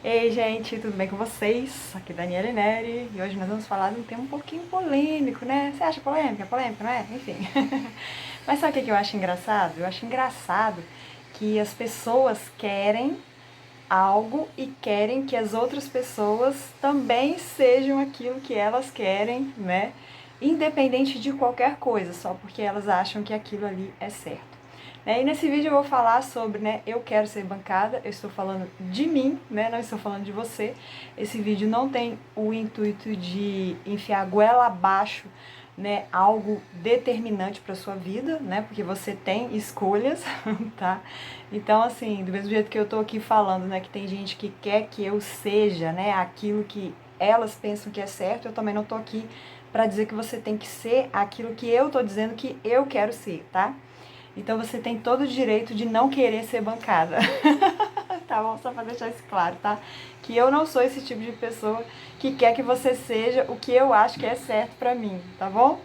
Ei, gente, tudo bem com vocês? Aqui é Daniela Neri e hoje nós vamos falar de um tema um pouquinho polêmico, né? Você acha polêmica? É polêmica, não é? Enfim. Mas sabe o que eu acho engraçado? Eu acho engraçado que as pessoas querem algo e querem que as outras pessoas também sejam aquilo que elas querem, né? Independente de qualquer coisa, só porque elas acham que aquilo ali é certo. E nesse vídeo eu vou falar sobre, né, eu quero ser bancada, eu estou falando de mim, né, não estou falando de você. Esse vídeo não tem o intuito de enfiar a goela abaixo, né, algo determinante para sua vida, né, porque você tem escolhas, tá? Então, assim, do mesmo jeito que eu tô aqui falando, né, que tem gente que quer que eu seja, né, aquilo que elas pensam que é certo, eu também não tô aqui para dizer que você tem que ser aquilo que eu tô dizendo que eu quero ser, tá? Então você tem todo o direito de não querer ser bancada. Tá bom? Só pra deixar isso claro, tá? Que eu não sou esse tipo de pessoa que quer que você seja o que eu acho que é certo pra mim, tá bom?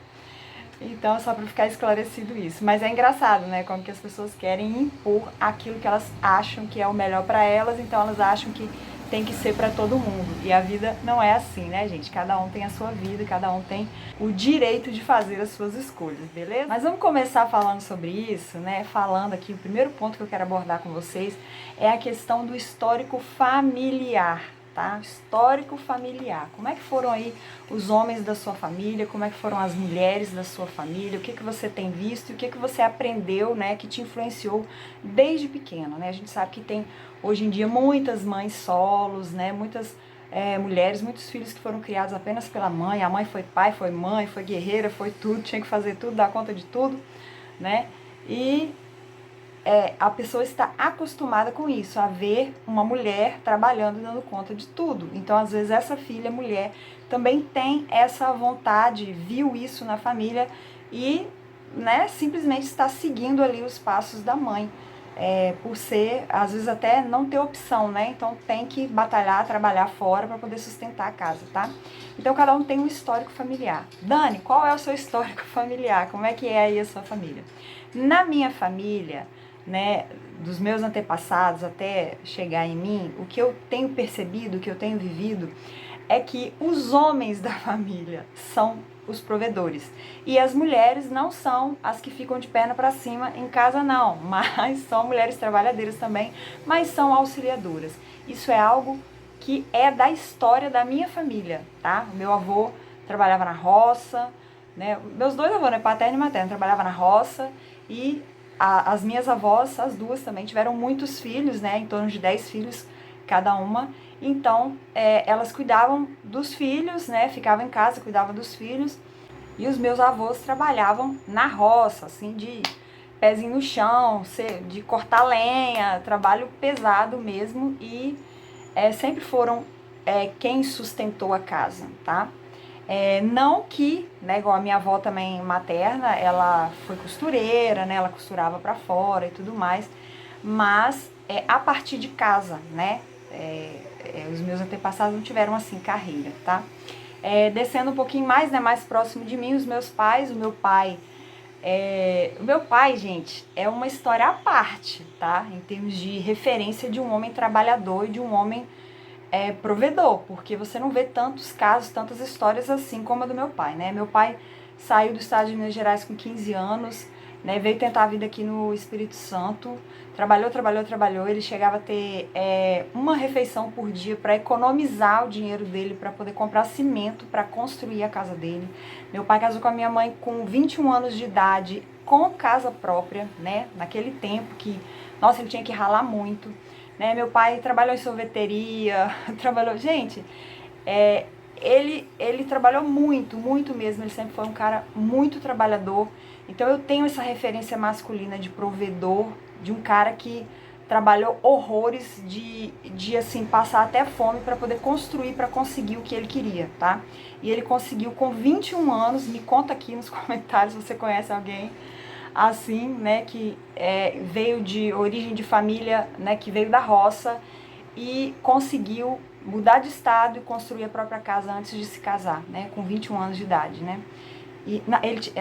Então, só para ficar esclarecido isso. Mas é engraçado, né? Como que as pessoas querem impor aquilo que elas acham que é o melhor para elas, então elas acham que tem que ser para todo mundo. E a vida não é assim, né, gente? Cada um tem a sua vida, cada um tem o direito de fazer as suas escolhas, beleza? Mas vamos começar falando sobre isso, né? Falando aqui, o primeiro ponto que eu quero abordar com vocês é a questão do histórico familiar. Tá? Histórico familiar. Como é que foram aí os homens da sua família? Como é que foram as mulheres da sua família? O que você tem visto? E o que você aprendeu, né, que te influenciou desde pequeno, né? A gente sabe que tem hoje em dia muitas mães solos, né? Muitas mulheres, muitos filhos que foram criados apenas pela mãe. A mãe foi pai, foi mãe, foi guerreira, foi tudo, tinha que fazer tudo, dar conta de tudo, né? E a pessoa está acostumada com isso, a ver uma mulher trabalhando e dando conta de tudo. Então, às vezes, essa filha, mulher, também tem essa vontade, viu isso na família e, né, simplesmente está seguindo ali os passos da mãe. Por ser, às vezes, até não ter opção, né? Então, tem que batalhar, trabalhar fora para poder sustentar a casa, tá? Então, cada um tem um histórico familiar. Dani, qual é o seu histórico familiar? Como é que é aí a sua família? Na minha família, né, dos meus antepassados até chegar em mim, o que eu tenho percebido, o que eu tenho vivido, é que os homens da família são os provedores. E as mulheres não são as que ficam de perna para cima em casa, não. Mas são mulheres trabalhadeiras também, mas são auxiliadoras. Isso é algo que é da história da minha família, tá? O meu avô trabalhava na roça, né? Meus dois avós, né, paterno e materno, trabalhavam na roça e as minhas avós, as duas também, tiveram muitos filhos, né? Em torno de 10 filhos cada uma. Então, elas cuidavam dos filhos, né? Ficavam em casa, cuidavam dos filhos. E os meus avós trabalhavam na roça, assim, de pezinho no chão, de cortar lenha, trabalho pesado mesmo. E sempre foram quem sustentou a casa, tá? Não que, né, igual a minha avó também materna, ela foi costureira, né, ela costurava para fora e tudo mais, mas a partir de casa, né, os meus antepassados não tiveram assim carreira, tá? Descendo um pouquinho mais, né, mais próximo de mim, os meus pais, o meu pai, gente, é uma história à parte, tá? Em termos de referência de um homem trabalhador e de um homem provedor, porque você não vê tantos casos, tantas histórias assim como a do meu pai, né? Meu pai saiu do estado de Minas Gerais com 15 anos, né? Veio tentar a vida aqui no Espírito Santo, trabalhou, ele chegava a ter uma refeição por dia para economizar o dinheiro dele, para poder comprar cimento para construir a casa dele. Meu pai casou com a minha mãe com 21 anos de idade, com casa própria, né? Naquele tempo que, nossa, ele tinha que ralar muito. Né? Meu pai trabalhou em sorveteria, trabalhou... Gente, ele trabalhou muito, muito mesmo. Ele sempre foi um cara muito trabalhador. Então eu tenho essa referência masculina de provedor, de um cara que trabalhou horrores de assim, passar até fome para poder construir, para conseguir o que ele queria, tá? E ele conseguiu com 21 anos, me conta aqui nos comentários se você conhece alguém assim, né, que veio de origem de família, né, que veio da roça e conseguiu mudar de estado e construir a própria casa antes de se casar, né, com 21 anos de idade, né. E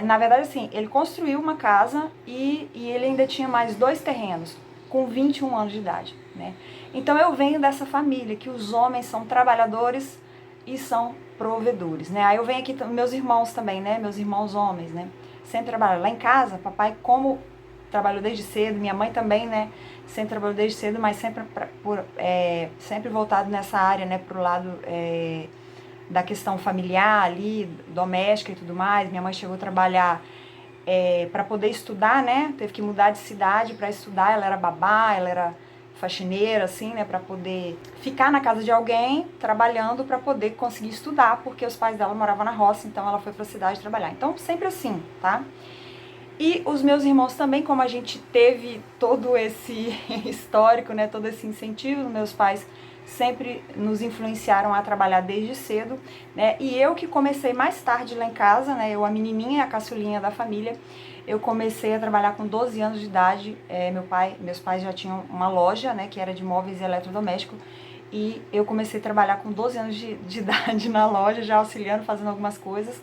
na verdade, assim, ele construiu uma casa e ele ainda tinha mais 2 terrenos com 21 anos de idade, né? Então eu venho dessa família que os homens são trabalhadores e são provedores, né? Aí eu venho aqui, meus irmãos também, né? Meus irmãos homens, né? Sempre trabalharam. Lá em casa, papai, como trabalhou desde cedo, minha mãe também, né? Sempre trabalhou desde cedo, mas sempre, sempre voltado nessa área, né? Pro lado da questão familiar ali, doméstica e tudo mais. Minha mãe chegou a trabalhar para poder estudar, né? Teve que mudar de cidade para estudar. Ela era babá, ela era faxineira, assim, né? Para poder ficar na casa de alguém, trabalhando para poder conseguir estudar, porque os pais dela moravam na roça, então ela foi para a cidade trabalhar. Então, sempre assim, tá? E os meus irmãos também, como a gente teve todo esse histórico, né? Todo esse incentivo, meus pais sempre nos influenciaram a trabalhar desde cedo, né? E eu que comecei mais tarde lá em casa, né? Eu, a menininha e a caçulinha da família, eu comecei a trabalhar com 12 anos de idade. Meus pais já tinham uma loja, né? Que era de móveis e eletrodomésticos. E eu comecei a trabalhar com 12 anos de idade na loja, já auxiliando, fazendo algumas coisas,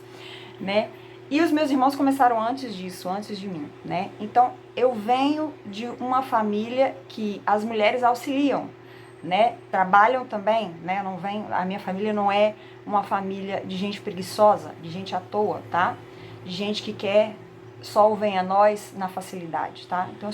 né? E os meus irmãos começaram antes disso, antes de mim, né? Então, eu venho de uma família que as mulheres auxiliam, né? Trabalham também, né? A minha família não é uma família de gente preguiçosa, de gente à toa, tá? De gente que quer só o vem a nós na facilidade, tá? Então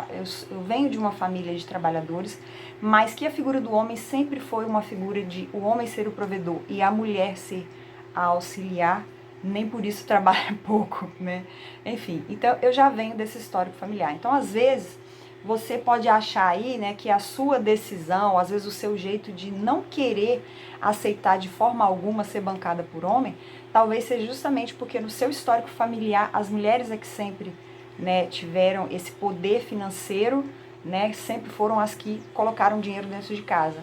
eu venho de uma família de trabalhadores, mas que a figura do homem sempre foi uma figura de o homem ser o provedor e a mulher ser a auxiliar, nem por isso trabalha pouco, né? Enfim, então eu já venho desse histórico familiar. Então, às vezes, você pode achar aí, né, que a sua decisão, às vezes o seu jeito de não querer aceitar de forma alguma ser bancada por homem, talvez seja justamente porque no seu histórico familiar, as mulheres é que sempre, né, tiveram esse poder financeiro, né, sempre foram as que colocaram dinheiro dentro de casa.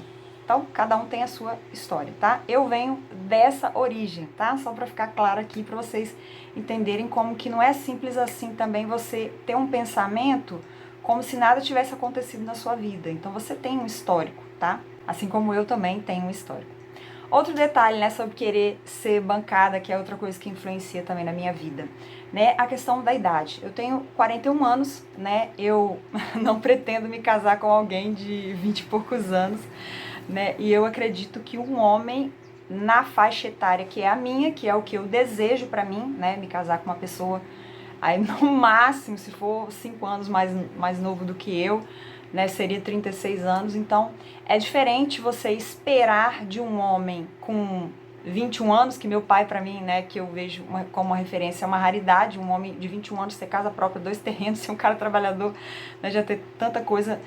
Então, cada um tem a sua história, tá? Eu venho dessa origem, tá? Só para ficar claro aqui, para vocês entenderem como que não é simples assim também você ter um pensamento como se nada tivesse acontecido na sua vida. Então, você tem um histórico, tá? Assim como eu também tenho um histórico. Outro detalhe, né, sobre querer ser bancada, que é outra coisa que influencia também na minha vida, né, a questão da idade. Eu tenho 41 anos, né, eu não pretendo me casar com alguém de 20 e poucos anos, né, e eu acredito que um homem na faixa etária que é a minha, que é o que eu desejo pra mim, né, me casar com uma pessoa aí no máximo, se for 5 anos mais novo do que eu, né, seria 36 anos. Então, é diferente você esperar de um homem com 21 anos, que meu pai, pra mim, né, que eu vejo como uma referência, é uma raridade, um homem de 21 anos ter casa própria, 2 terrenos, ser um cara trabalhador, né, já ter tanta coisa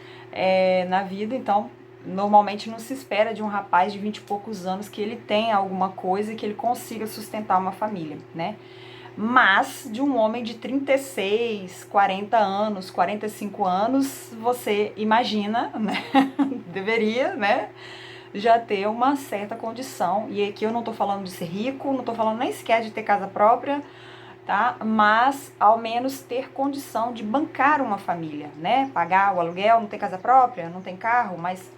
na vida. Então, normalmente não se espera de um rapaz de 20 e poucos anos que ele tenha alguma coisa e que ele consiga sustentar uma família, né? Mas de um homem de 36, 40 anos, 45 anos, você imagina, né? Deveria, né? Já ter uma certa condição. E aqui eu não tô falando de ser rico, não tô falando nem sequer de ter casa própria, tá? Mas ao menos ter condição de bancar uma família, né? Pagar o aluguel, não tem casa própria, não tem carro, mas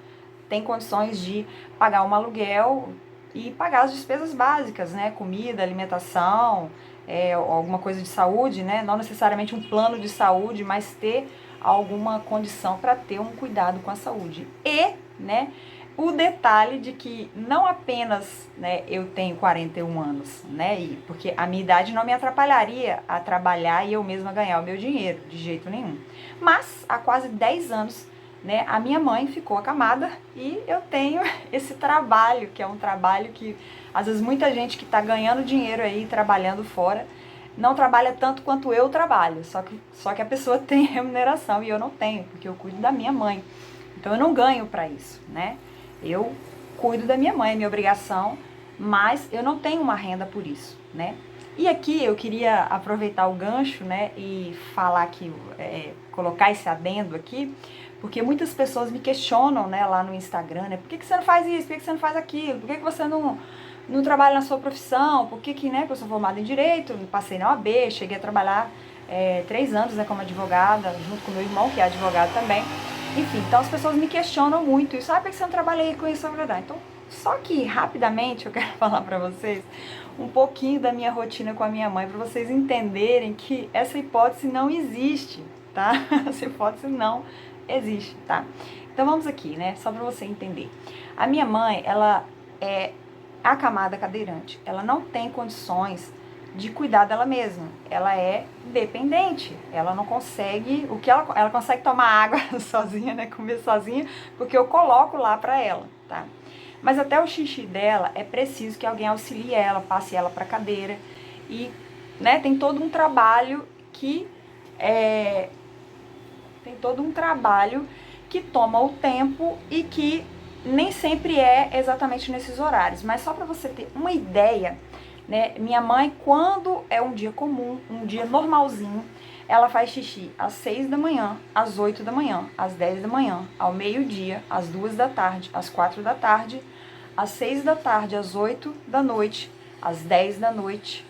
tem condições de pagar um aluguel e pagar as despesas básicas, né? Comida, alimentação, alguma coisa de saúde, né? Não necessariamente um plano de saúde, mas ter alguma condição para ter um cuidado com a saúde. E, né, o detalhe de que não apenas, né, eu tenho 41 anos, né, porque a minha idade não me atrapalharia a trabalhar e eu mesma ganhar o meu dinheiro, de jeito nenhum. Mas há quase 10 anos, né, a minha mãe ficou acamada e eu tenho esse trabalho, que é um trabalho que às vezes muita gente que está ganhando dinheiro aí, trabalhando fora, não trabalha tanto quanto eu trabalho, só que a pessoa tem remuneração e eu não tenho, porque eu cuido da minha mãe. Então eu não ganho para isso, né? Eu cuido da minha mãe, é minha obrigação, mas eu não tenho uma renda por isso, né? E aqui eu queria aproveitar o gancho, né, e falar aqui, colocar esse adendo aqui, porque muitas pessoas me questionam, né, lá no Instagram, né, por que você não faz isso, por que você não faz aquilo, por que você não trabalha na sua profissão, por que, né, que eu sou formada em Direito, passei na OAB, cheguei a trabalhar 3 anos, né, como advogada, junto com meu irmão, que é advogado também. Enfim, então as pessoas me questionam muito isso, por que você não trabalha com isso, na verdade? Então, só que rapidamente eu quero falar pra vocês um pouquinho da minha rotina com a minha mãe, pra vocês entenderem que essa hipótese não existe, tá? Essa hipótese não existe, tá? Então vamos aqui, né, só pra você entender. A minha mãe, ela é acamada cadeirante, ela não tem condições de cuidar dela mesma, ela é dependente, ela não consegue, ela consegue tomar água sozinha, né, comer sozinha, porque eu coloco lá pra ela, tá? Mas até o xixi dela é preciso que alguém auxilie ela, passe ela pra cadeira e, né, tem todo um trabalho que toma o tempo e que nem sempre é exatamente nesses horários, mas só para você ter uma ideia, né? Minha mãe, quando é um dia comum, um dia normalzinho, ela faz xixi às 6 da manhã, às 8 da manhã, às 10 da manhã, ao meio-dia, às 2 da tarde, às 4 da tarde, às 6 da tarde, às 8 da noite, às 10 da noite,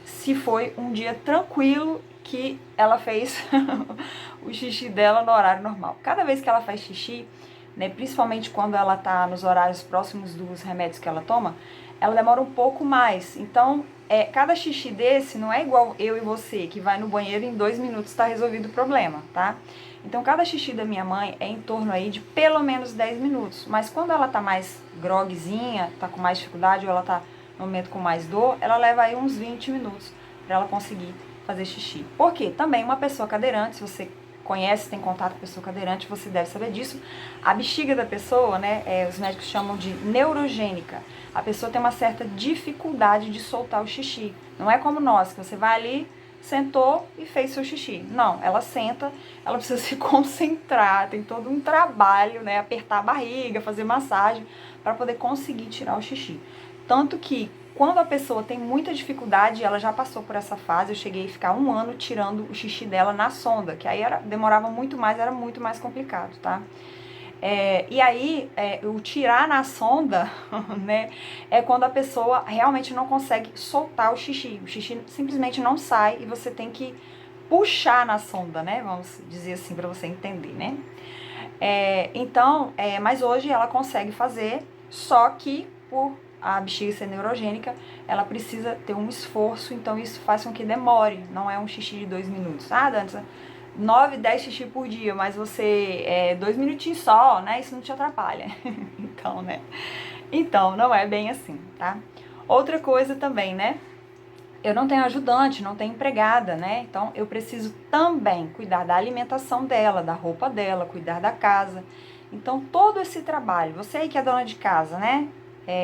se foi um dia tranquilo que ela fez o xixi dela no horário normal. Cada vez que ela faz xixi, né, principalmente quando ela tá nos horários próximos dos remédios que ela toma, ela demora um pouco mais. Então, cada xixi desse não é igual eu e você, que vai no banheiro e em 2 minutos está resolvido o problema, tá? Então, cada xixi da minha mãe é em torno aí de pelo menos 10 minutos. Mas quando ela tá mais groguezinha, tá com mais dificuldade, ou ela tá no momento com mais dor, ela leva aí uns 20 minutos para ela conseguir fazer xixi. Por quê? Também uma pessoa cadeirante, se você conhece, tem contato com pessoa cadeirante, você deve saber disso. A bexiga da pessoa, né, os médicos chamam de neurogênica. A pessoa tem uma certa dificuldade de soltar o xixi. Não é como nós, que você vai ali, sentou e fez seu xixi. Não, ela senta, ela precisa se concentrar, tem todo um trabalho, né, apertar a barriga, fazer massagem, para poder conseguir tirar o xixi. Tanto que, quando a pessoa tem muita dificuldade, ela já passou por essa fase, eu cheguei a ficar 1 ano tirando o xixi dela na sonda, que aí demorava muito mais, era muito mais complicado, tá? E aí, o tirar na sonda, né, é quando a pessoa realmente não consegue soltar o xixi simplesmente não sai e você tem que puxar na sonda, né, vamos dizer assim, pra você entender, né? Mas hoje ela consegue fazer, só que por a bexiga ser neurogênica, ela precisa ter um esforço, então isso faz com que demore, não é um xixi de 2 minutos. Ah, Dança, 9, 10 xixi por dia, mas você 2 minutinhos só, né? Isso não te atrapalha. Então, né? Então, não é bem assim, tá? Outra coisa também, né? Eu não tenho ajudante, não tenho empregada, né? Então, eu preciso também cuidar da alimentação dela, da roupa dela, cuidar da casa. Então, todo esse trabalho, você aí que é dona de casa, né?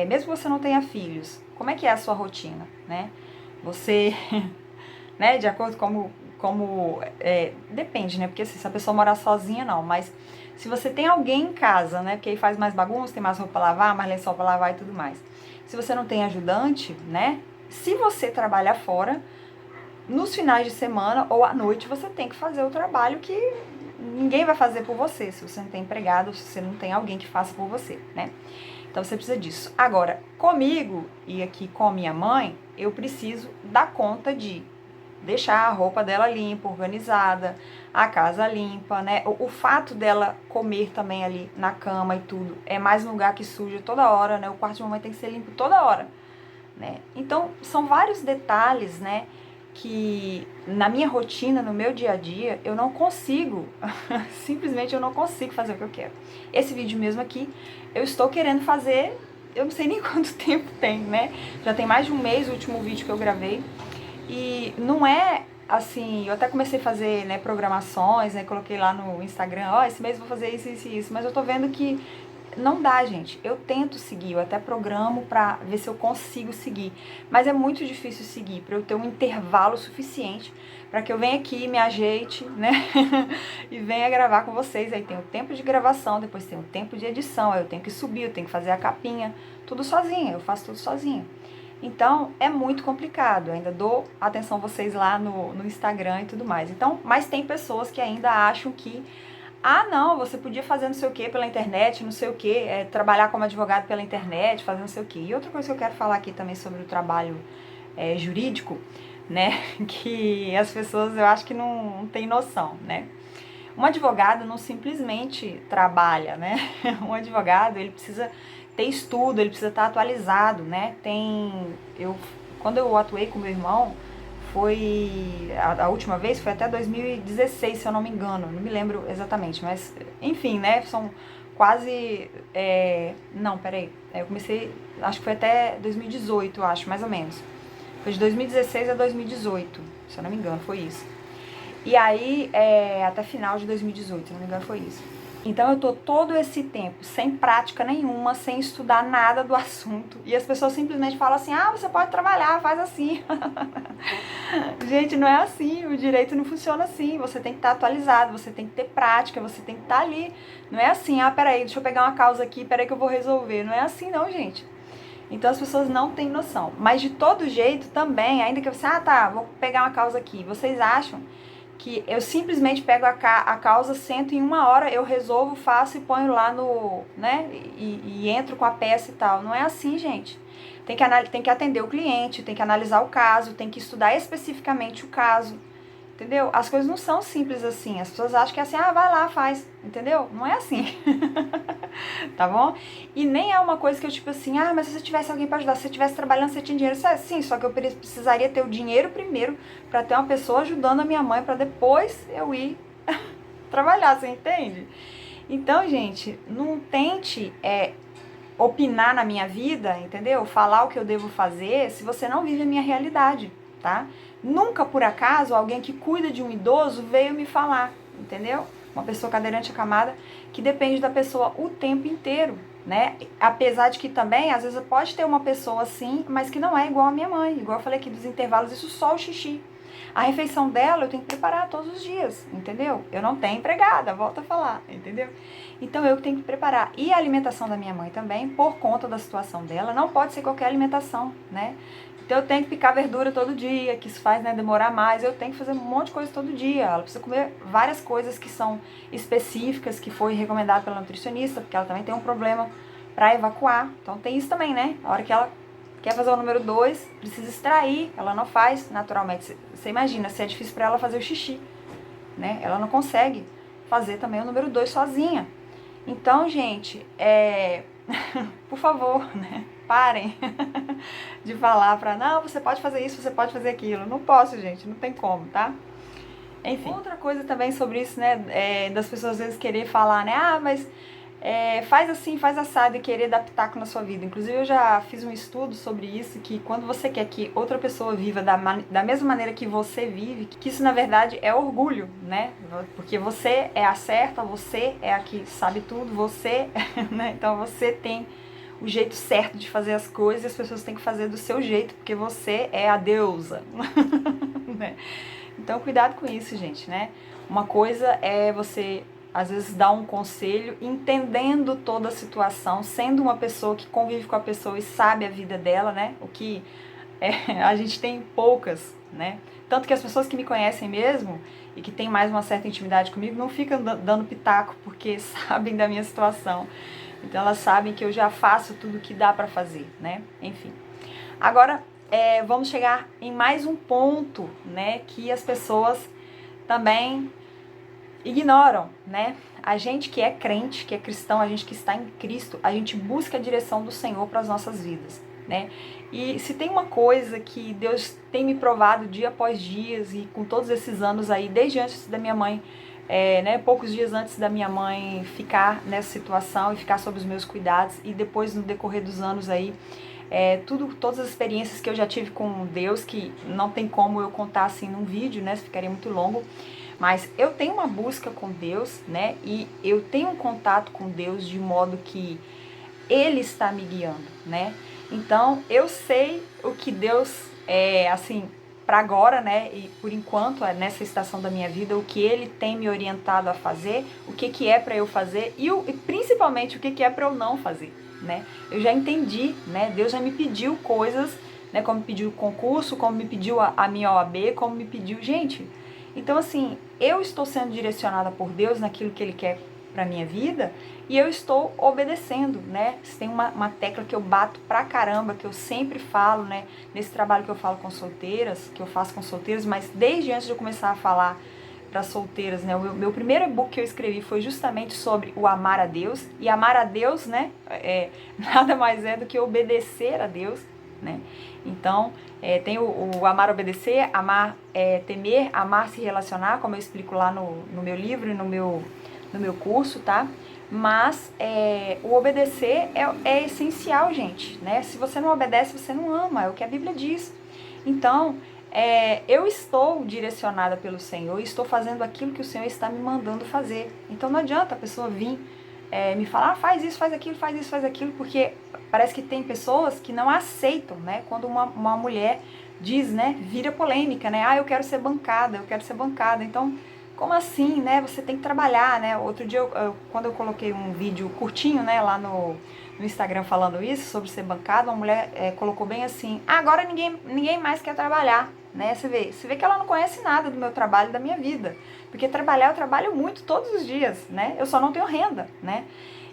Mesmo que você não tenha filhos, como é que é a sua rotina, né? Você, né, de acordo depende, né? Porque assim, se a pessoa morar sozinha, não, mas se você tem alguém em casa, né? Porque aí faz mais bagunça, tem mais roupa pra lavar, mais lençol pra lavar e tudo mais. Se você não tem ajudante, né? Se você trabalha fora, nos finais de semana ou à noite, você tem que fazer o trabalho que ninguém vai fazer por você, se você não tem empregado, se você não tem alguém que faça por você, né? Então você precisa disso. Agora, comigo e aqui com a minha mãe, eu preciso dar conta de deixar a roupa dela limpa, organizada, a casa limpa, né? O fato dela comer também ali na cama e tudo, é mais um lugar que suja toda hora, né? O quarto de mamãe tem que ser limpo toda hora, né? Então, são vários detalhes, né, que na minha rotina, no meu dia a dia, eu não consigo, simplesmente eu não consigo fazer o que eu quero. Esse vídeo mesmo aqui, eu estou querendo fazer, eu não sei nem quanto tempo tem, né? Já tem mais de um mês o último vídeo que eu gravei. E não é assim, eu até comecei a fazer, né, programações, né, coloquei lá no Instagram, esse mês eu vou fazer isso, isso e isso, mas eu tô vendo que não dá, gente. Eu tento seguir, eu até programo pra ver se eu consigo seguir, mas é muito difícil seguir, pra eu ter um intervalo suficiente pra que eu venha aqui, me ajeite, né, e venha gravar com vocês. Aí tem o tempo de gravação, depois tem o tempo de edição, aí eu tenho que subir, eu tenho que fazer a capinha, tudo sozinha, eu faço tudo sozinha. Então, é muito complicado, eu ainda dou atenção a vocês lá no Instagram e tudo mais. Então, mas tem pessoas que ainda acham que não, você podia fazer não sei o que pela internet, não sei o que, trabalhar como advogado pela internet, fazer não sei o que. E outra coisa que eu quero falar aqui também sobre o trabalho jurídico, né, que as pessoas eu acho que não tem noção, né. Um advogado não simplesmente trabalha, né, um advogado, ele precisa ter estudo, ele precisa estar atualizado, né, quando eu atuei com meu irmão, foi, a última vez foi até 2016, se eu não me engano, não me lembro exatamente, mas enfim, né, são quase, não, peraí, eu comecei, acho que foi até 2018, eu acho, mais ou menos, foi de 2016 a 2018, se eu não me engano, foi isso. E aí, até final de 2018, se não me engano, foi isso. Então eu tô todo esse tempo sem prática nenhuma, sem estudar nada do assunto. E as pessoas simplesmente falam assim, ah, você pode trabalhar, faz assim. Gente, não é assim, o direito não funciona assim. Você tem que estar atualizado, você tem que ter prática, você tem que estar ali. Não é assim, ah, peraí, deixa eu pegar uma causa aqui, peraí que eu vou resolver. Não é assim não, gente. Então as pessoas não têm noção. Mas de todo jeito também, ainda que você, ah tá, vou pegar uma causa aqui. Vocês acham que eu simplesmente pego a causa, sento em 1 hora, eu resolvo, faço e ponho lá no, né, e entro com a peça e tal. Não é assim, gente. Tem que atender o cliente, tem que analisar o caso, tem que estudar especificamente o caso, entendeu? As coisas não são simples assim. As pessoas acham que é assim, ah, vai lá, faz, entendeu? Não é assim. Tá bom? E nem é uma coisa que eu tipo assim, ah, mas se você tivesse alguém pra ajudar, se você estivesse trabalhando, você tinha dinheiro. Sim, só que eu precisaria ter o dinheiro primeiro pra ter uma pessoa ajudando a minha mãe pra depois eu ir trabalhar, você entende? Então, gente, não tente opinar na minha vida, entendeu? Falar o que eu devo fazer se você não vive a minha realidade, tá? Nunca por acaso alguém que cuida de um idoso veio me falar, entendeu? Uma pessoa cadeirante acamada que depende da pessoa o tempo inteiro, né? Apesar de que também, às vezes, pode ter uma pessoa assim, mas que não é igual a minha mãe. Igual eu falei aqui dos intervalos, isso só o xixi. A refeição dela eu tenho que preparar todos os dias, entendeu? Eu não tenho empregada, volto a falar, entendeu? Então eu que tenho que preparar. E a alimentação da minha mãe também, por conta da situação dela, não pode ser qualquer alimentação, né? Então eu tenho que picar verdura todo dia, que isso faz, né, demorar mais. Eu tenho que fazer um monte de coisa todo dia. Ela precisa comer várias coisas que são específicas, que foi recomendado pela nutricionista, porque ela também tem um problema para evacuar. Então tem isso também, né? A hora que ela quer fazer o número 2, precisa extrair, ela não faz naturalmente. Você imagina, se é difícil para ela fazer o xixi, né? Ela não consegue fazer também o número 2 sozinha. Então, gente, por favor, né? Parem de falar pra, não, você pode fazer isso, você pode fazer aquilo. Não posso, gente, não tem como, tá? Enfim. Outra coisa também sobre isso, né, das pessoas às vezes querer falar, né, ah, mas faz assim, faz assado e querer dar pitaco na sua vida. Inclusive eu já fiz um estudo sobre isso, que quando você quer que outra pessoa viva da mesma maneira que você vive, que isso na verdade é orgulho, né? Porque você é a certa, você é a que sabe tudo, você, né? Então você tem o jeito certo de fazer as coisas e as pessoas têm que fazer do seu jeito, porque você é a deusa, né? Então cuidado com isso, gente, né? Uma coisa é você às vezes dar um conselho, entendendo toda a situação, sendo uma pessoa que convive com a pessoa e sabe a vida dela, né? O que a gente tem poucas, né? Tanto que as pessoas que me conhecem mesmo e que têm mais uma certa intimidade comigo não ficam dando pitaco porque sabem da minha situação. Então elas sabem que eu já faço tudo o que dá pra fazer, né? Enfim. Agora, vamos chegar em mais um ponto, né? Que as pessoas também ignoram, né? A gente que é crente, que é cristão, a gente que está em Cristo, a gente busca a direção do Senhor para as nossas vidas, né? E se tem uma coisa que Deus tem me provado dia após dia, e com todos esses anos aí, desde antes da minha mãe, né, poucos dias antes da minha mãe ficar nessa situação e ficar sob os meus cuidados, e depois no decorrer dos anos aí, todas as experiências que eu já tive com Deus, que não tem como eu contar assim num vídeo, né? Ficaria muito longo. Mas eu tenho uma busca com Deus, né? E eu tenho um contato com Deus de modo que Ele está me guiando, né? Então eu sei o que Deus assim, para agora, né? E por enquanto, nessa estação da minha vida, o que Ele tem me orientado a fazer, o que é para eu fazer e principalmente o que é para eu não fazer, né? Eu já entendi, né? Deus já me pediu coisas, né? Como me pediu o concurso, como me pediu a minha OAB, como me pediu, gente. Então, assim, eu estou sendo direcionada por Deus naquilo que Ele quer para minha vida e eu estou obedecendo, né? Tem uma tecla que eu bato pra caramba, que eu sempre falo, né? Nesse trabalho que eu falo com solteiras, que eu faço com solteiras, mas desde antes de eu começar a falar para solteiras, né? O meu primeiro e-book que eu escrevi foi justamente sobre o amar a Deus. E amar a Deus, né? Nada mais é do que obedecer a Deus, né? Então, tem o amar, obedecer, amar, temer, amar, se relacionar, como eu explico lá no meu livro e no meu curso, tá? Mas o obedecer é essencial, gente, né? Se você não obedece, você não ama, é o que a Bíblia diz. Então, eu estou direcionada pelo Senhor e estou fazendo aquilo que o Senhor está me mandando fazer. Então não adianta a pessoa vir me falar, faz isso, faz aquilo, faz isso, faz aquilo, porque parece que tem pessoas que não aceitam, né? Quando uma mulher diz, né? Vira polêmica, né? Ah, eu quero ser bancada, eu quero ser bancada. Então, como assim, né? Você tem que trabalhar, né? Outro dia, quando eu coloquei um vídeo curtinho, né? Lá no Instagram falando isso, sobre ser bancada, uma mulher colocou bem assim, agora ninguém mais quer trabalhar, né? Você vê que ela não conhece nada do meu trabalho, da minha vida. Porque trabalhar, eu trabalho muito todos os dias, né? Eu só não tenho renda, né?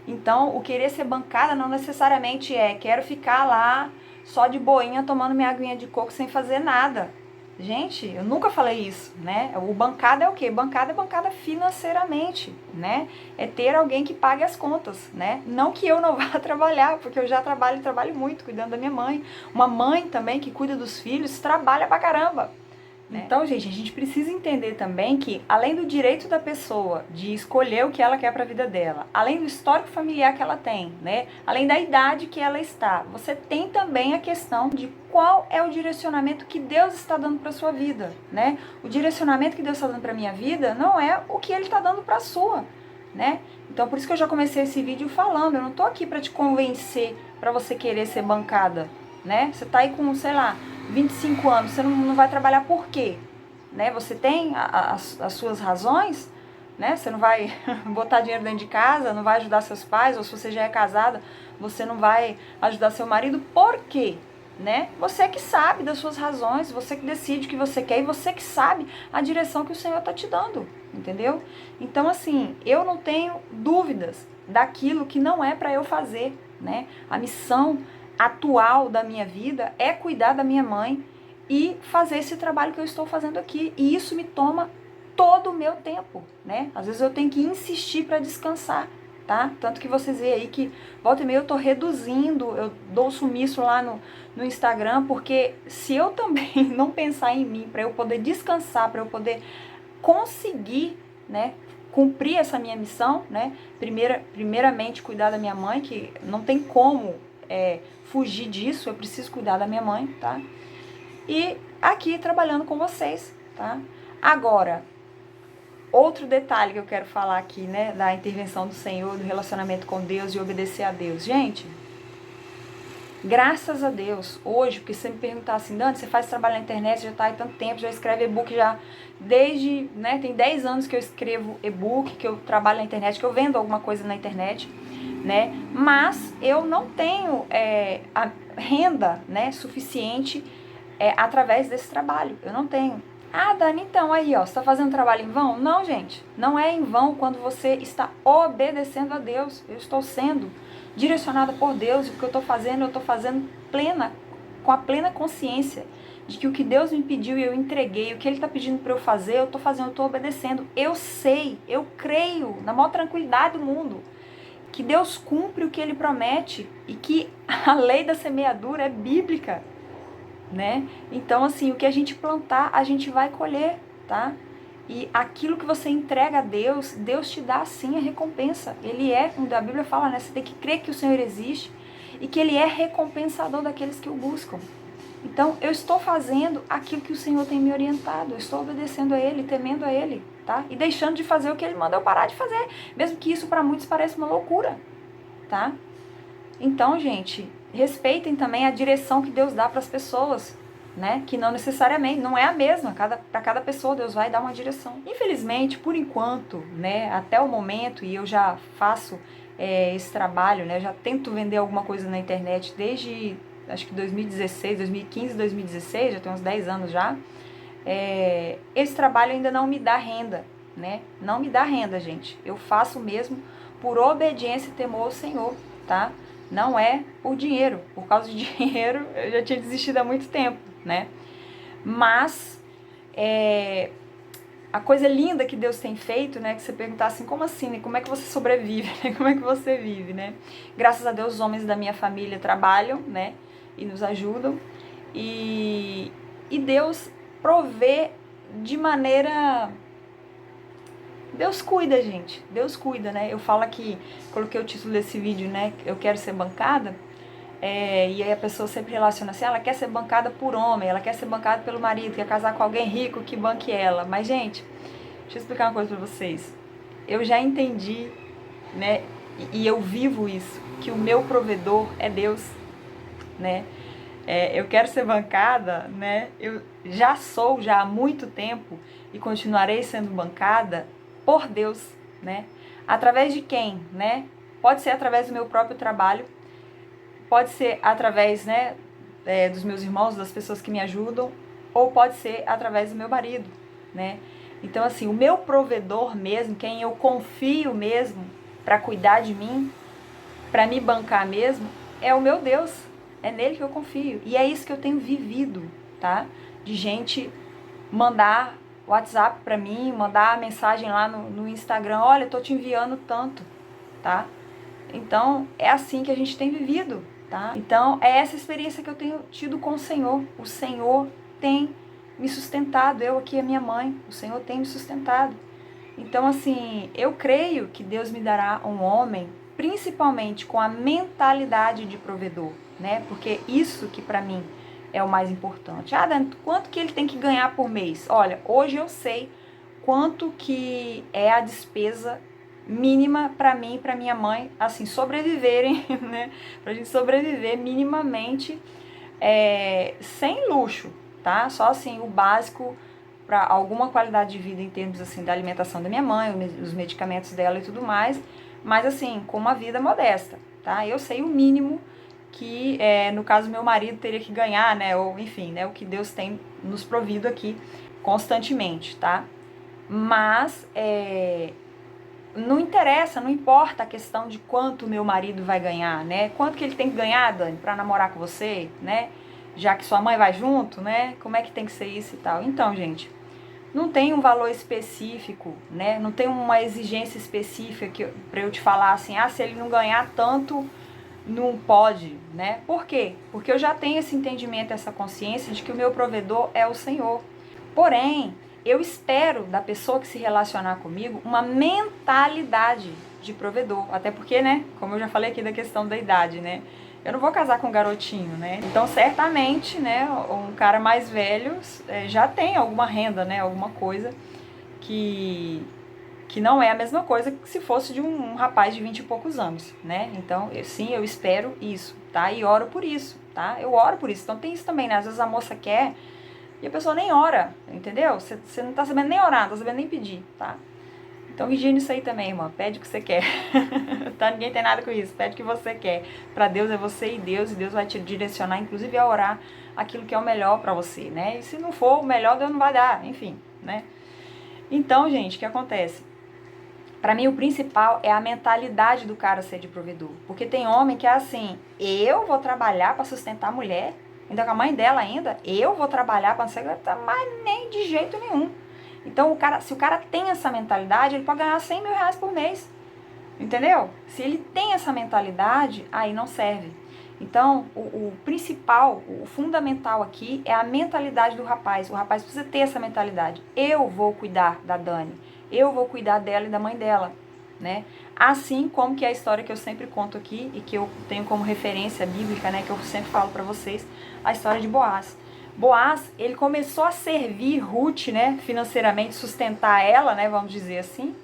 Então, o querer ser bancada não necessariamente quero ficar lá só de boinha tomando minha aguinha de coco sem fazer nada. Gente, eu nunca falei isso, né? O bancada é o quê? Bancada é bancada financeiramente, né? É ter alguém que pague as contas, né? Não que eu não vá trabalhar, porque eu já trabalho muito cuidando da minha mãe. Uma mãe também que cuida dos filhos trabalha pra caramba. Então, gente, a gente precisa entender também que, além do direito da pessoa de escolher o que ela quer para a vida dela, além do histórico familiar que ela tem, né, além da idade que ela está, você tem também a questão de qual é o direcionamento que Deus está dando para sua vida, né? O direcionamento que Deus está dando para minha vida não é o que Ele está dando para a sua, né? Então, por isso que eu já comecei esse vídeo falando, eu não tô aqui para te convencer para você querer ser bancada, né? Você tá aí com, sei lá, 25 anos, você não vai trabalhar por quê? Né? Você tem as suas razões, né? Você não vai botar dinheiro dentro de casa, não vai ajudar seus pais, ou se você já é casada, você não vai ajudar seu marido, por quê? Né? Você que sabe das suas razões, você que decide o que você quer e você que sabe a direção que o Senhor está te dando, entendeu? Então, assim, eu não tenho dúvidas daquilo que não é para eu fazer, né? A missão atual da minha vida é cuidar da minha mãe e fazer esse trabalho que eu estou fazendo aqui. E isso me toma todo o meu tempo, né? Às vezes eu tenho que insistir para descansar, tá? Tanto que vocês veem aí que volta e meia eu tô reduzindo, eu dou sumiço lá no Instagram, porque se eu também não pensar em mim para eu poder descansar, para eu poder conseguir, né, cumprir essa minha missão, né? Primeiramente cuidar da minha mãe, que não tem como fugir disso, eu preciso cuidar da minha mãe, tá? E aqui trabalhando com vocês, tá? Agora, outro detalhe que eu quero falar aqui, né, da intervenção do Senhor, do relacionamento com Deus e obedecer a Deus. Gente, graças a Deus, hoje, porque se você me perguntar assim, Dani, você faz trabalho na internet, já tá há tanto tempo, já escreve e-book já desde, né, tem 10 anos que eu escrevo e-book, que eu trabalho na internet, que eu vendo alguma coisa na internet, né, mas eu não tenho a renda, né, suficiente através desse trabalho, eu não tenho. Ah, Dani, então aí, ó, você tá fazendo trabalho em vão? Não, gente, não é em vão quando você está obedecendo a Deus. Eu estou sendo direcionada por Deus, e o que eu estou fazendo com a plena consciência de que o que Deus me pediu e eu entreguei, o que Ele está pedindo para eu fazer, eu estou fazendo, eu estou obedecendo. Eu sei, eu creio, na maior tranquilidade do mundo, que Deus cumpre o que Ele promete e que a lei da semeadura é bíblica, né? Então, assim, o que a gente plantar, a gente vai colher, tá? E aquilo que você entrega a Deus, Deus te dá sim a recompensa. Ele a Bíblia fala, né? Você tem que crer que o Senhor existe e que Ele é recompensador daqueles que o buscam. Então, eu estou fazendo aquilo que o Senhor tem me orientado, eu estou obedecendo a Ele, temendo a Ele, tá? E deixando de fazer o que Ele manda eu parar de fazer, mesmo que isso para muitos pareça uma loucura, tá? Então, gente, respeitem também a direção que Deus dá para as pessoas, né? Que não necessariamente, não é a mesma, para cada pessoa Deus vai dar uma direção. Infelizmente, por enquanto, né, até o momento, e eu já faço esse trabalho, né, já tento vender alguma coisa na internet desde, acho que 2016, 2015, 2016, já tem uns 10 anos já, esse trabalho ainda não me dá renda, né? Não me dá renda, gente. Eu faço mesmo por obediência e temor ao Senhor, tá? Não é por dinheiro. Por causa de dinheiro, eu já tinha desistido há muito tempo, né? Mas a coisa linda que Deus tem feito, né? Que você perguntar assim, como assim, né? Como é que você sobrevive? Como é que você vive, né? Graças a Deus, os homens da minha família trabalham, né? e nos ajudam. E Deus provê de maneira... Deus cuida, gente. Deus cuida, né? Eu falo aqui, coloquei o título desse vídeo, né? Eu quero ser bancada. E aí a pessoa sempre relaciona assim, ela quer ser bancada por homem, ela quer ser bancada pelo marido, quer casar com alguém rico que banque ela. Mas, gente, deixa eu explicar uma coisa pra vocês. Eu já entendi, né? E eu vivo isso, que o meu provedor é Deus, né? Eu quero ser bancada, né? Eu já sou já há muito tempo e continuarei sendo bancada por Deus, né? Através de quem, né? Pode ser através do meu próprio trabalho, pode ser através, né, dos meus irmãos, das pessoas que me ajudam, ou pode ser através do meu marido, né? Então, assim, o meu provedor mesmo, quem eu confio mesmo para cuidar de mim, para me bancar mesmo, é o meu Deus. É nele que eu confio. E é isso que eu tenho vivido, tá? De gente mandar WhatsApp para mim, mandar mensagem lá no Instagram, olha, eu tô te enviando tanto, tá? Então, é assim que a gente tem vivido, tá? Então, é essa experiência que eu tenho tido com o Senhor. O Senhor tem me sustentado, eu aqui, a minha mãe, o Senhor tem me sustentado. Então, assim, eu creio que Deus me dará um homem, principalmente com a mentalidade de provedor, né? Porque isso que pra mim é o mais importante. Ah, Dan, quanto que ele tem que ganhar por mês? Olha, hoje eu sei quanto que é a despesa mínima para mim e para minha mãe, assim, sobreviverem, né? Pra gente sobreviver minimamente, sem luxo, tá? Só assim, o básico para alguma qualidade de vida em termos assim da alimentação da minha mãe, os medicamentos dela e tudo mais, mas assim, com uma vida modesta, tá? Eu sei o mínimo que, no caso, meu marido teria que ganhar, né? Ou enfim, né? O que Deus tem nos provido aqui constantemente, tá? Mas não interessa, não importa a questão de quanto meu marido vai ganhar, né? Quanto que ele tem que ganhar, Dani, pra namorar com você, né? Já que sua mãe vai junto, né? Como é que tem que ser isso e tal? Então, gente, não tem um valor específico, né? Não tem uma exigência específica para eu te falar assim, se ele não ganhar tanto, não pode, né? Por quê? Porque eu já tenho esse entendimento, essa consciência de que o meu provedor é o Senhor. Porém, eu espero da pessoa que se relacionar comigo uma mentalidade de provedor. Até porque, né? Como eu já falei aqui da questão da idade, né? Eu não vou casar com um garotinho, né? Então, certamente, né, um cara mais velho já tem alguma renda, né? Alguma coisa que não é a mesma coisa que se fosse de um rapaz de 20 e poucos anos, né? Então, eu espero isso, tá? E oro por isso, tá? Eu oro por isso. Então, tem isso também, né? Às vezes a moça quer e a pessoa nem ora, entendeu? Você não tá sabendo nem orar, não tá sabendo nem pedir, tá? Então vigia nisso aí também, irmã. Pede o que você quer. Tá? Ninguém tem nada com isso. Pede o que você quer. Pra Deus é você e Deus vai te direcionar, inclusive, a orar aquilo que é o melhor pra você, né? E se não for o melhor, Deus não vai dar. Enfim, né? Então, gente, o que acontece? Pra mim, o principal é a mentalidade do cara ser de provedor. Porque tem homem que é assim, eu vou trabalhar pra sustentar a mulher, ainda com a mãe dela ainda, eu vou trabalhar pra não ser, mas nem de jeito nenhum. Então, se o cara tem essa mentalidade, ele pode ganhar 100 mil reais por mês. Entendeu? Se ele tem essa mentalidade, aí não serve. Então, o principal, o fundamental aqui é a mentalidade do rapaz. O rapaz precisa ter essa mentalidade. Eu vou cuidar da Dani. Eu vou cuidar dela e da mãe dela, né? Assim como que é a história que eu sempre conto aqui e que eu tenho como referência bíblica, né? Que eu sempre falo pra vocês, a história de Boaz. Boaz, ele começou a servir Ruth, né? Financeiramente, sustentar ela, né? Vamos dizer assim.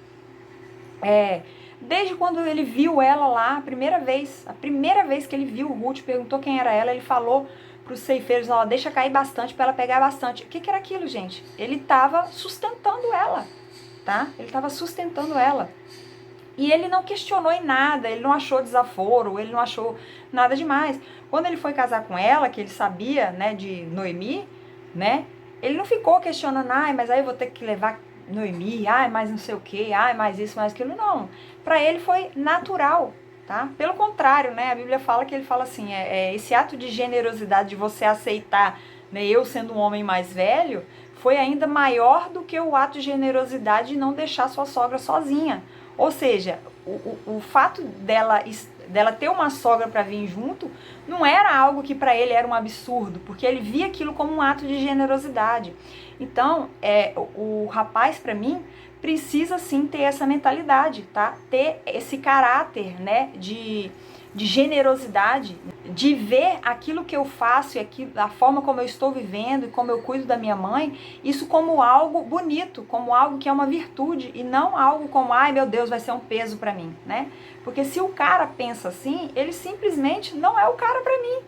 Desde quando ele viu ela lá, a primeira vez que ele viu Ruth, perguntou quem era ela, ele falou para os ceifeiros, ó, deixa cair bastante para ela pegar bastante. O que era aquilo, gente? Ele estava sustentando ela, tá? Ele estava sustentando ela. E ele não questionou em nada, ele não achou desaforo, ele não achou nada demais. Quando ele foi casar com ela, que ele sabia, né, de Noemi, né, ele não ficou questionando, mas aí eu vou ter que levar Noemi, mais não sei o que, mais isso, mais aquilo, não. Para ele foi natural, tá? Pelo contrário, né, a Bíblia fala que ele fala assim, esse ato de generosidade de você aceitar, né, eu sendo um homem mais velho, foi ainda maior do que o ato de generosidade de não deixar sua sogra sozinha. Ou seja, o fato dela dela ter uma sogra para vir junto, não era algo que para ele era um absurdo, porque ele via aquilo como um ato de generosidade. Então, o rapaz, para mim, precisa sim ter essa mentalidade, tá? Ter esse caráter, né, de generosidade, de ver aquilo que eu faço e a forma como eu estou vivendo e como eu cuido da minha mãe, isso como algo bonito, como algo que é uma virtude e não algo como, ai meu Deus, vai ser um peso para mim, né? Porque se o cara pensa assim, ele simplesmente não é o cara para mim,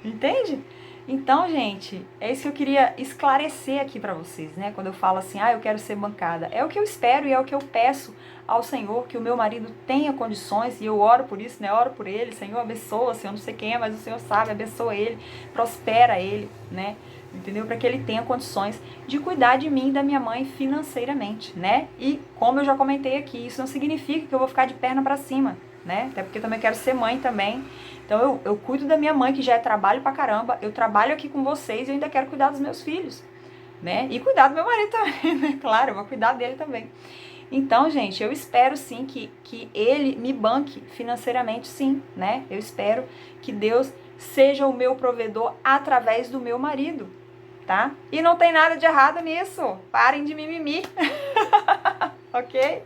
entende? Então, gente, é isso que eu queria esclarecer aqui pra vocês, né? Quando eu falo assim, eu quero ser bancada. É o que eu espero e é o que eu peço ao Senhor, que o meu marido tenha condições, e eu oro por isso, né? Oro por ele, Senhor, abençoa, Senhor, não sei quem é, mas o Senhor sabe, abençoa ele, prospera ele, né? Entendeu? Para que ele tenha condições de cuidar de mim e da minha mãe financeiramente, né? E como eu já comentei aqui, isso não significa que eu vou ficar de perna pra cima, né? Até porque eu também quero ser mãe também. Então eu cuido da minha mãe, que já é trabalho pra caramba, eu trabalho aqui com vocês e eu ainda quero cuidar dos meus filhos, né? E cuidar do meu marido também, né? Claro, eu vou cuidar dele também. Então, gente, eu espero sim que ele me banque financeiramente, sim, né? Eu espero que Deus seja o meu provedor através do meu marido, tá? E não tem nada de errado nisso. Parem de mimimi. Ok?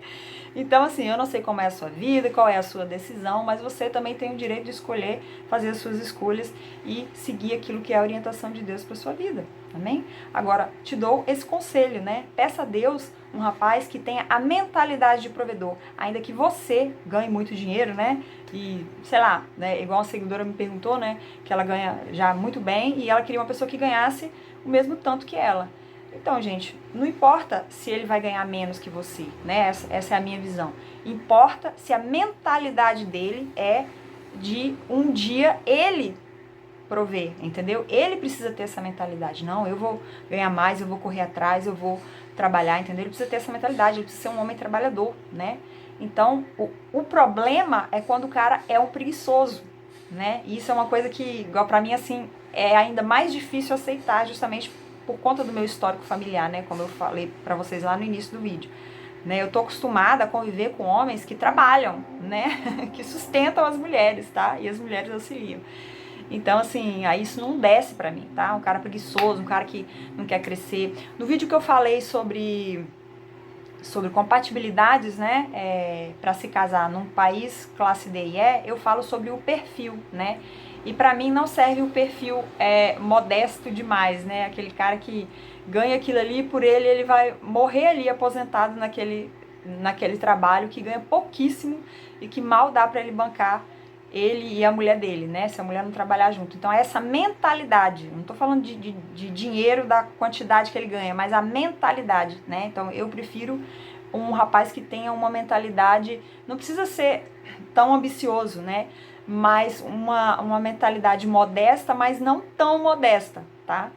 Então, assim, eu não sei como é a sua vida, qual é a sua decisão, mas você também tem o direito de escolher, fazer as suas escolhas e seguir aquilo que é a orientação de Deus para sua vida. Amém? Agora, te dou esse conselho, né? Peça a Deus um rapaz que tenha a mentalidade de provedor, ainda que você ganhe muito dinheiro, né? E, sei lá, né? Igual a seguidora me perguntou, né? Que ela ganha já muito bem e ela queria uma pessoa que ganhasse o mesmo tanto que ela. Então, gente, não importa se ele vai ganhar menos que você, né? Essa é a minha visão. Importa se a mentalidade dele é de um dia ele prover, entendeu? Ele precisa ter essa mentalidade. Não, eu vou ganhar mais, eu vou correr atrás, eu vou trabalhar, entendeu? Ele precisa ter essa mentalidade, ele precisa ser um homem trabalhador, né? Então, o problema é quando o cara é um preguiçoso, né? E isso é uma coisa que, igual pra mim, assim, é ainda mais difícil aceitar, justamente por conta do meu histórico familiar, né? Como eu falei pra vocês lá no início do vídeo. Né, eu tô acostumada a conviver com homens que trabalham, né? Que sustentam as mulheres, tá? E as mulheres auxiliam. Então, assim, aí isso não desce pra mim, tá? Um cara preguiçoso, um cara que não quer crescer. No vídeo que eu falei sobre compatibilidades, né, para se casar num país classe D e E, eu falo sobre o perfil, né? E pra mim não serve o perfil modesto demais, né? Aquele cara que ganha aquilo ali, por ele vai morrer ali aposentado naquele trabalho, que ganha pouquíssimo e que mal dá pra ele bancar ele e a mulher dele, né? Se a mulher não trabalhar junto. Então, essa mentalidade, não tô falando de dinheiro, da quantidade que ele ganha, mas a mentalidade, né? Então, eu prefiro um rapaz que tenha uma mentalidade, não precisa ser tão ambicioso, né? Mas uma mentalidade modesta, mas não tão modesta, tá?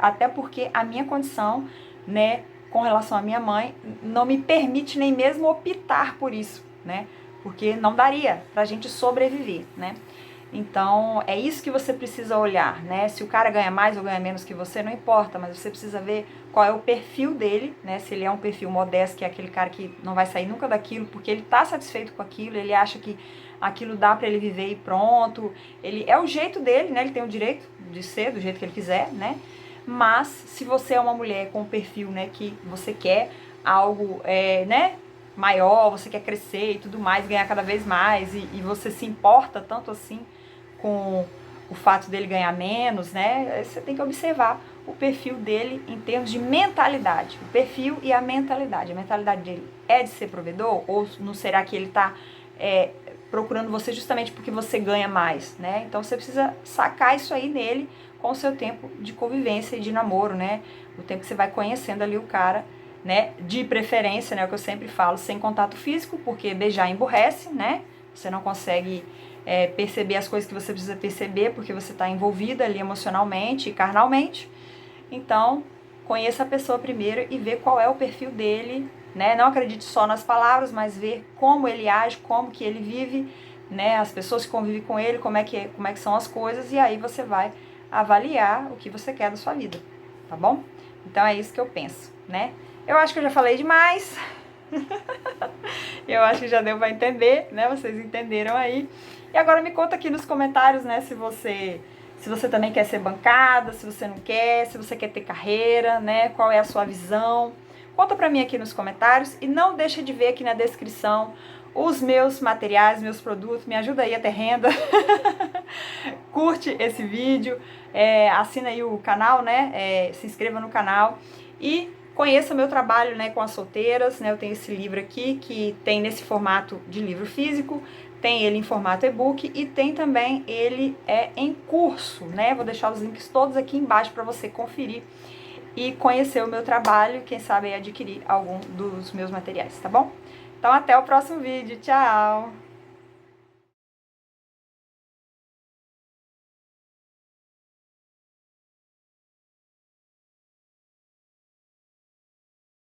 Até porque a minha condição, né, com relação à minha mãe, não me permite nem mesmo optar por isso, né? Porque não daria pra gente sobreviver, né? Então, é isso que você precisa olhar, né? Se o cara ganha mais ou ganha menos que você, não importa, mas você precisa ver qual é o perfil dele, né? Se ele é um perfil modesto, que é aquele cara que não vai sair nunca daquilo, porque ele tá satisfeito com aquilo, ele acha que aquilo dá pra ele viver e pronto. Ele é o jeito dele, né? Ele tem o direito de ser do jeito que ele quiser, né? Mas, se você é uma mulher com um perfil, né, que você quer algo, né, maior, você quer crescer e tudo mais, ganhar cada vez mais, e você se importa tanto assim com o fato dele ganhar menos, né? Você tem que observar o perfil dele em termos de mentalidade, o perfil e a mentalidade. A mentalidade dele é de ser provedor, ou não será que ele está procurando você justamente porque você ganha mais, né? Então você precisa sacar isso aí nele com o seu tempo de convivência e de namoro, né? O tempo que você vai conhecendo ali o cara, né? De preferência, né? O que eu sempre falo, sem contato físico, porque beijar emburrece, né? Você não consegue perceber as coisas que você precisa perceber, porque você está envolvida ali emocionalmente e carnalmente. Então, conheça a pessoa primeiro e vê qual é o perfil dele, né? Não acredite só nas palavras, mas ver como ele age, como que ele vive, né? As pessoas que convivem com ele, como é que são as coisas, e aí você vai avaliar o que você quer da sua vida, tá bom? Então é isso que eu penso, né? Eu acho que eu já falei demais. Eu acho que já deu pra entender, né? Vocês entenderam aí. E agora me conta aqui nos comentários, né, se você também quer ser bancada, se você não quer, se você quer ter carreira, né? Qual é a sua visão? Conta pra mim aqui nos comentários e não deixa de ver aqui na descrição os meus materiais, meus produtos. Me ajuda aí a ter renda. Curte esse vídeo, assina aí o canal, né? Se inscreva no canal e conheça o meu trabalho, né, com as solteiras, né? Eu tenho esse livro aqui que tem nesse formato de livro físico, tem ele em formato e-book e tem também ele em curso, né? Vou deixar os links todos aqui embaixo para você conferir e conhecer o meu trabalho, quem sabe adquirir algum dos meus materiais, tá bom? Então até o próximo vídeo, tchau!